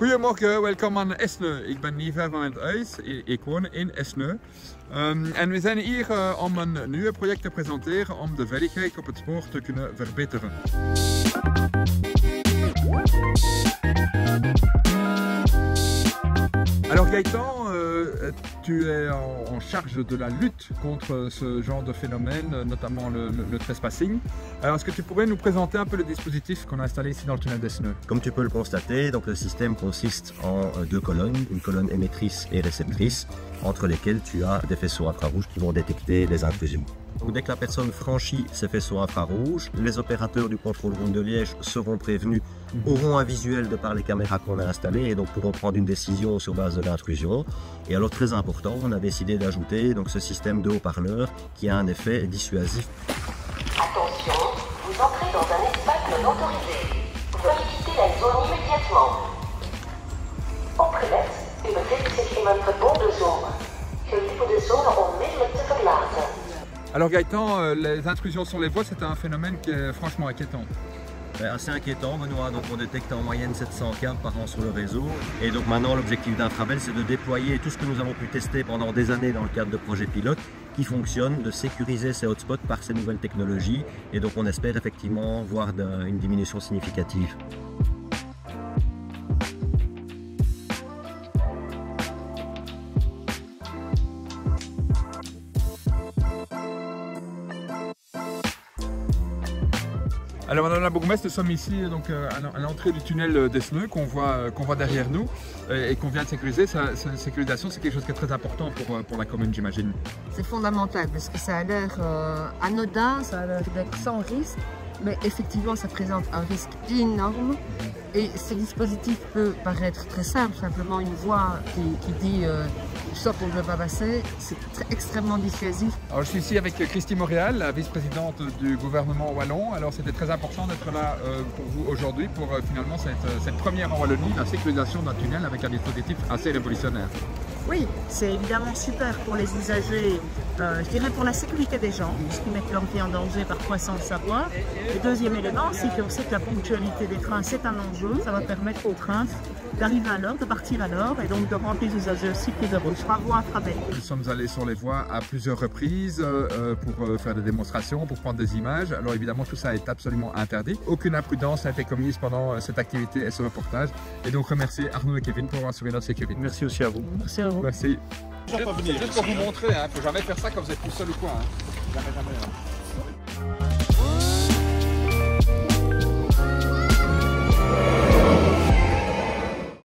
Goedemorgen, welkom aan Esne. Ik ben niet ver van het huis, ik woon in Esne. En we zijn hier om een nieuw project te presenteren om de veiligheid op het spoor te kunnen verbeteren. Alors Gaëtan, tu es en charge de la lutte contre ce genre de phénomène, notamment le trespassing. Alors est-ce que tu pourrais nous présenter un peu le dispositif qu'on a installé ici dans le tunnel d'Esne? Comme tu peux le constater, donc le système consiste en deux colonnes, une colonne émettrice et réceptrice, entre lesquelles tu as des faisceaux infrarouges qui vont détecter les intrusions. Donc, dès que la personne franchit ces faisceaux infrarouges, les opérateurs du contrôle route de Liège seront prévenus, auront un visuel de par les caméras qu'on a installées et donc pourront prendre une décision sur base de l'intrusion. Et alors très important, on a décidé d'ajouter donc ce système de haut-parleurs qui a un effet dissuasif. Attention, vous entrez dans un espace non autorisé. Veuillez quitter la zone immédiatement. Opgelet, u bevindt zich in een verboden zone. Gelieve de zone onmiddellijk te verlaten. Alors Gaëtan, les intrusions sur les voies, c'est un phénomène qui est franchement inquiétant. Assez inquiétant, Benoît. Donc on détecte en moyenne 700 cas par an sur le réseau. Et donc maintenant l'objectif d'Infrabel, c'est de déployer tout ce que nous avons pu tester pendant des années dans le cadre de projets pilotes qui fonctionnent, de sécuriser ces hotspots par ces nouvelles technologies. Et donc on espère effectivement voir une diminution significative. Alors Madame la Bourgmestre, nous sommes ici donc, à l'entrée du tunnel d'Esne qu'on voit derrière nous et qu'on vient de sécuriser. Cette sécurisation, c'est quelque chose qui est très important pour la commune, j'imagine. C'est fondamental parce que ça a l'air anodin, ça a l'air d'être sans risque, mais effectivement ça présente un risque énorme. Et ce dispositif peut paraître très simple, simplement une voix qui dit stop, on ne veut pas passer, c'est extrêmement dissuasif. Alors je suis ici avec Christy Montréal, la vice-présidente du gouvernement wallon. Alors c'était très important d'être là pour vous aujourd'hui pour finalement cette première en Wallonie, la sécurisation d'un tunnel avec un dispositif assez révolutionnaire. Oui, c'est évidemment super pour les usagers, je dirais pour la sécurité des gens, puisqu'ils mettent leur vie en danger parfois sans le savoir. Le deuxième élément, c'est qu'on sait que la ponctualité des trains, c'est un enjeu. Ça va permettre aux trains d'arriver à l'heure, de partir à l'heure et donc de rendre les usagers aussi plus heureux. Bravo Infrabel. Nous sommes allés sur les voies à plusieurs reprises pour faire des démonstrations, pour prendre des images. Alors évidemment, tout ça est absolument interdit. Aucune imprudence n'a été commise pendant cette activité et ce reportage. Et donc remercier Arnaud et Kevin pour avoir assuré notre sécurité. Merci aussi à vous. Merci à vous. Merci. Juste pour vous montrer, il ne faut jamais faire ça quand vous êtes tout seul ou quoi. Jamais.